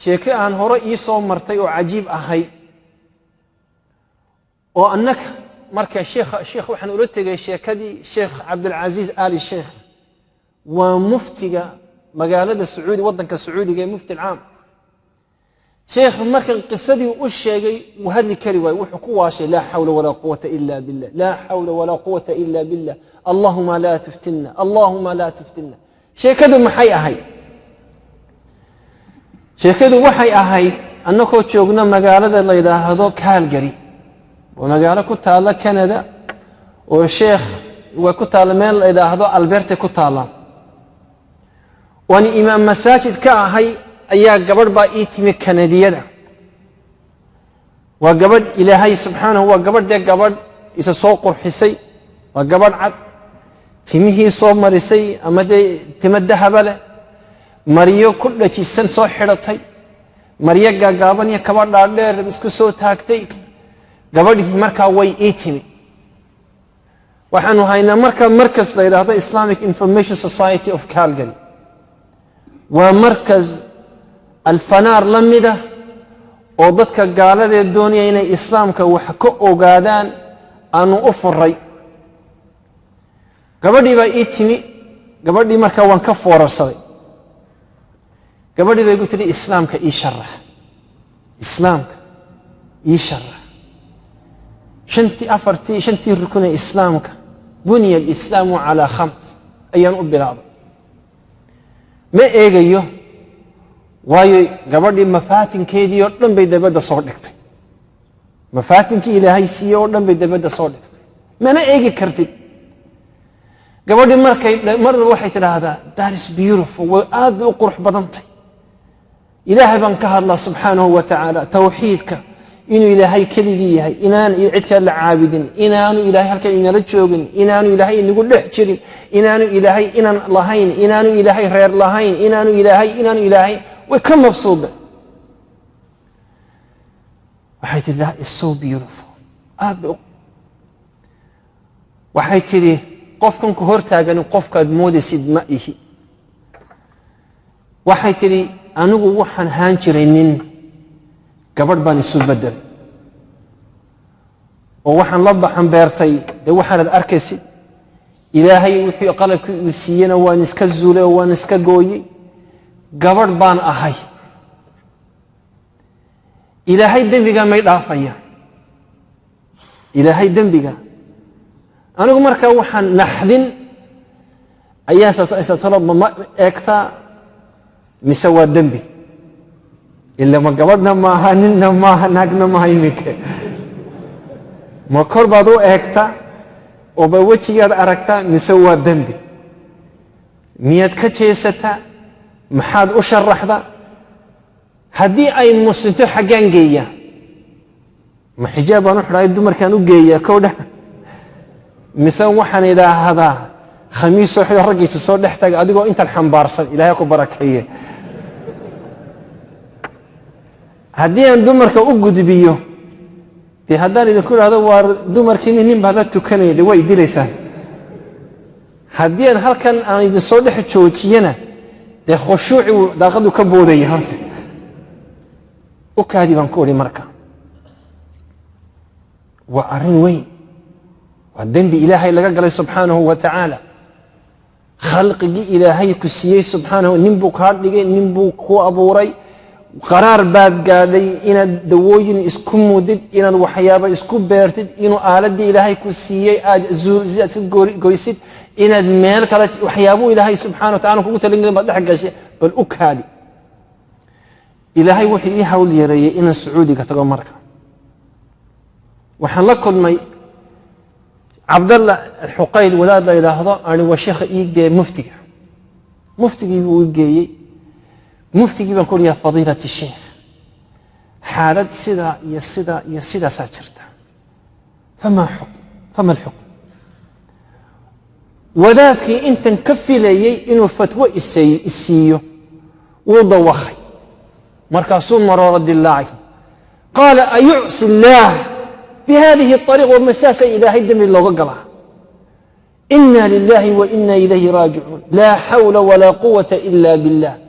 sheeko aan hore ii soo martay oo cajiib ahayd oo annaka marka sheekh waxaan ula tagay sheekadii sheekh Abdulaziz Ali Sheikh waa muftiga magaalada Sacuudi wadanka Sacuudiga ee mufti al-aam sheekh markan qisadii u sheegay wahadli kari way wuxuu ku waashay la hawla wala quwwata illa billah la hawla wala quwwata illa billah allahumma la tuftinna allahumma la tuftinna sheekadu maxay ahayd sheekadu waxay ahayd annakoo joogna magaalada la yiraahdo Calgary oo magaalo ku taala Canada oo sheekh waa ku taala meel la yiraahdo Alberta ku taala wani imaam masaajid ka ahay ayaa gabadh baa ii timi Kanadiyada waa gabadh Ilaahay subhanahu wa gabadh isa soo qurxisay waa gabadh cad timihii soo marisay ama timadahaba leh mariyo ku dhajisan soo xiratay mariyo gaagaaban iyo kaba dhaadheer isku soo taagtay gabadhii markaa way ii timi waxaanu haynaa markas la yiraahdo Islamic Information Society of Calgary waa markas alfanaar lamida oo dadka gaalada doonaya inay islaamka wax ka ogaadaan aanu u furay gabadhii baa ii timi gabadhii markaa waan ka foorarsaday gabadhii bay igu tiri islaamka ii sharax islaamka ii sharax shantii rukun ee islaamka buniya al-islaamu ala khams ayaan u bilaabay ma eegayo waayo gabadhii mafaatinkeedii oo dhan bay dabada soo dhigtay mafaatinkii Ilaahay siiyay oo dhan bay dabada soo dhigtay mana eegi kartid gabadhii marna waxay tiraahdaa that is beautiful wa aad u qurux badantay Ilaahay baan ka hadlaa subhanahu wa ta'ala tawxiidka inuu Ilaahay keligii yahay inaan cid kale la caabudin inaanu Ilaahay halkan inala joogin inaanu Ilaahay inagu dhex jirin inaanu Ilaahay inaan lahayn inaanu Ilaahay reer lahayn inaanu Ilaahay way ka mabsuuda waxay tiri that is so beautiful waxay tiri qofkan ku hortaagan qofkaad moodaysid ma ihi waxay tiri anigu waxaan haan jiray nin gabadh baan isu bedel oo waxaan la baxan beertay waxaad arkaysid Ilaahay wixii qalabkii uu siiyana waan iska zuulay oo waan iska gooyay gabadh baan ahay Ilaahay dambiga may dhaafaya Ilaahay dambiga anigu markaa waxaan naxdin ayaa talab ma eegta mise waa dambi illa ma gabadhna ma aha ninna ma aha naagna ma haynika ma kor baad u eegta oo ba wajigaad aragta mise waa dambi miyad ka jeesata maxaad u sharaxda haddii ay muslimto xagaan geeya ma xijaab aan u xidhay dumarkaan u geeya kowdha mise waxaan idhaahdaa khamiis oo xidho raggiisa soo dhex taga adigoo intan xambaarsan Ilaahay ku barakeeye haddii aan dumarka u gudbiyo haddaan idinku idhaahdo waa dumarkii nin baa la tukanaya way dilaysaa haddii aan halkan aan idin soo dhex joojiyana khushuuci daaqadu ka boodaya horta u kaadi baan ku ori marka waa arrin weyn waa dambi Ilaahay laga galay subhanahu wa ta'ala khalqigi Ilaahay ku siiyay subhanahu nin buu ka dhigay nin buu ku abuuray qaraar baad gaadhay inaad dawooyin isku mudid inaad waxyaabo isku beertid inuu aaladii Ilaahay ku siiyay aad zuulsiad ka goysid inaad meel kale waxyaabo Ilaahay subhanahu wa ta'ala kugu talin baad dhex gashay bal u kaadi Ilaahay wuxuu ii hawl yareeyay inaan Sacuudiga tago marka waxaan la kulmay Abdullah al-Huqayl walaad la yiraahdo ani waa sheekh iigay muftigii uu geeyay مفتي بنقول يا فضيلة الشيخ حالة سدا ساجرتا فما الحكم وذاك انت نكفي لي انه فتوى السيو وضوخي مركاسون مرة رد الله قال أيعصي الله بهذه الطريقة ومساسة إلى هدم الله وقلها إنا لله وإنا إليه راجعون لا حول ولا قوة إلا بالله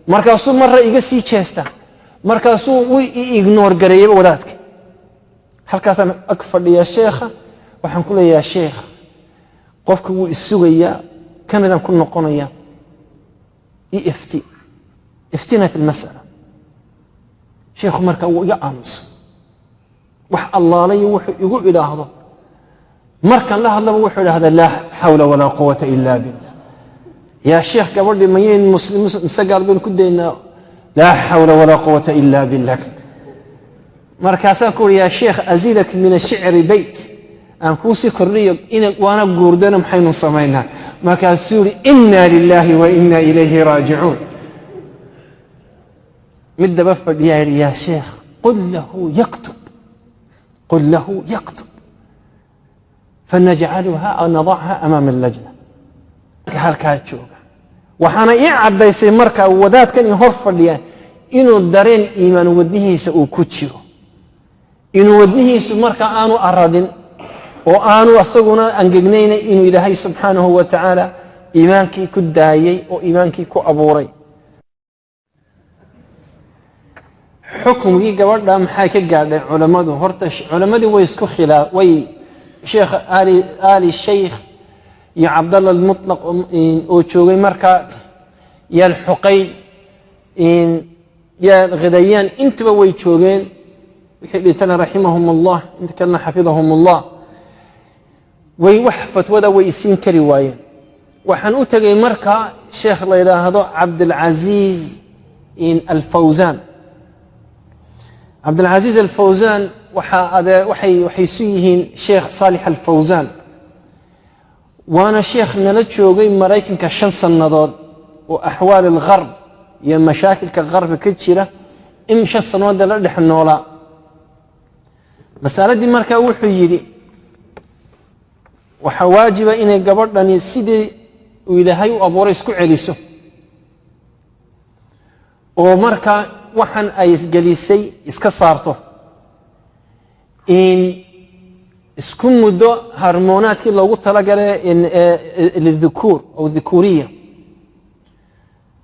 markaasuu marra iga sii jeesta markaasuu wuu ignore gareeyay wadaadka halkaasaan ag fadhiyaa sheekha waxaan ku leeyahay sheekh qofku wuu isugayaa kanadan ku noqonaya iftina fi almas'ala sheekhu marka wuu iga aamusa wax allaalay wuxuu igu ilaahdo markan la hadlaba wuxuu idhaahdaa laa xawla walaa quwata illa billah yaa sheekh gabadhi mayeen muslim misagaal baan ku daynaa laa xawla walaa quwata illa billah markaasaan ku yaa sheekh azilak min ash-shi'ri bayt aan ku si kordhiyo in waana guurdana maxaynu sameeynaa markaasuu inna lillahi wa inna ilayhi raaji'uun midaba fadhiyaa yaa sheekh qul lahu yaktub فنجعلها أو نضعها أمام اللجنة halkaa jooga waxaana ii cadaysay marka wadaadkan hor fadhiya inuu dareen iimaan wadnihiisa uu ku jiro inuu wadnihiisu marka aanu aradin oo aanu asaguna angegnayn inuu ilaahay subhanahu wa ta'ala iimaankii ku daayay oo iimaankii ku abuuray xukumkii gabadha maxay ka gaadhay culimadu horta culimadu way isku khilaaf way شيخ آل الشيخ يا عبد الله المطلق وشوقي مركا يا الحقين يا الغديان انت بوي شوقين بحيث رحمهم الله انت كان حفظهم الله ويوحفت ودا ويسين كرواية وحنوتقي مركا شيخ الله إله هذا عبد العزيز الفوزان عبد العزيز الفوزان وحيسيهن شيخ صالح الفوزان وانا شيخ نلتشوغي مرايكن كشن سنضاد واحوال الغرب يا مشاكل كالغرب كتشيرة امشى السنوات لردح النولا مسألة دي مركا وحيري وحواجب إني قبرني سيدي وإلهي وأبوري اسكو عليسو ومركا وحن أيس جليسي اسكا صارتو إن اسكن مدو هرمونات كي لوغو تلاقى للذكور أو الذكورية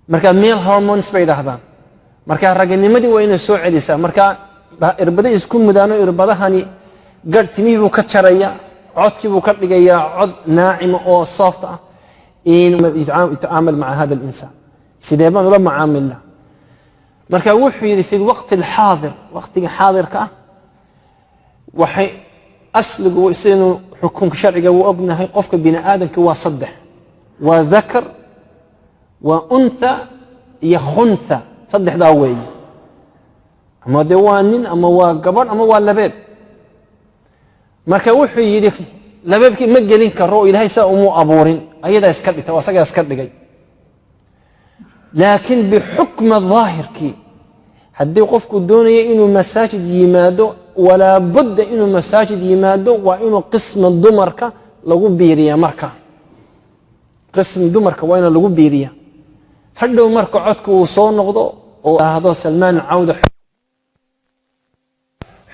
مركا ميل هرمونس بعيد هذا مركا رجل نمدي وين السوء عليسا مركا إربدا اسكن مدانو إربدا هاني قد تميه بكتشريا عد كي بكتلقيا عد ناعم أو صافطة إن يتعامل مع هذا الإنسان سيديبان ولا معامل له مركا وحي في الوقت الحاضر وقت حاضر كأ وحي أسلق وإسينو حكم شرعي وأبنه قفك بين آدم كواصدح وذكر وأنثى يخنثى صدح داوي أما دوانين أما وقبر أما واللباب مركا وحي يديك لبابك مجلين كالرؤ إلهي سأمو أبورين أيضا يسكر بتواسق يسكر بجي لكن بحكم الظاهر كي حد يقفك الدنيا إنه مساجد يمادو ولا بد إنه مساجد يمادو وإنه قسم الدمركة لغو بيريا مركة قسم دمركة وإنه لغو بيريا حدو مركة عدكو وصون نغضو وهذا سلمان عودة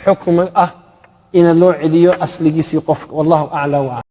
حكم إن اللوع ديو أصلي يقفك والله أعلى وأعلى